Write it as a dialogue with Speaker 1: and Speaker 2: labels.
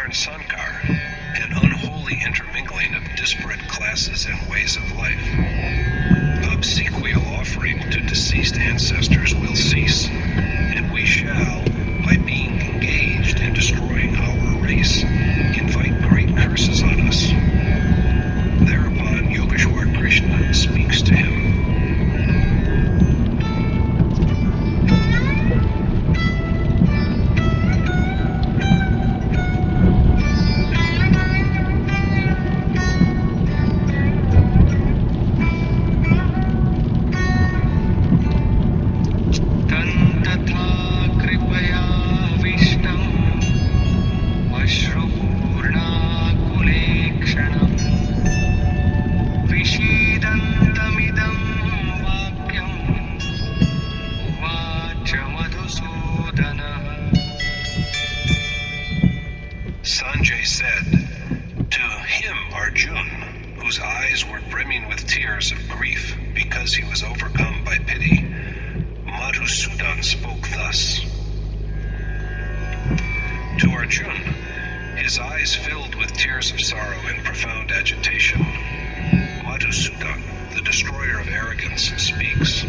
Speaker 1: Karn Sankar, an unholy intermingling of disparate classes and ways of life. Obsequial offering to deceased ancestors will cease, and we shall, by being engaged in destroying our race, invite great curses on us. Thereupon Yogeshwar Krishna speaks to him. Sanjay said, to him Arjun, whose eyes were brimming with tears of grief because he was overcome by pity, Madhusudan spoke thus. To Arjun, his eyes filled with tears of sorrow and profound agitation, Madhusudan, the destroyer of arrogance, speaks.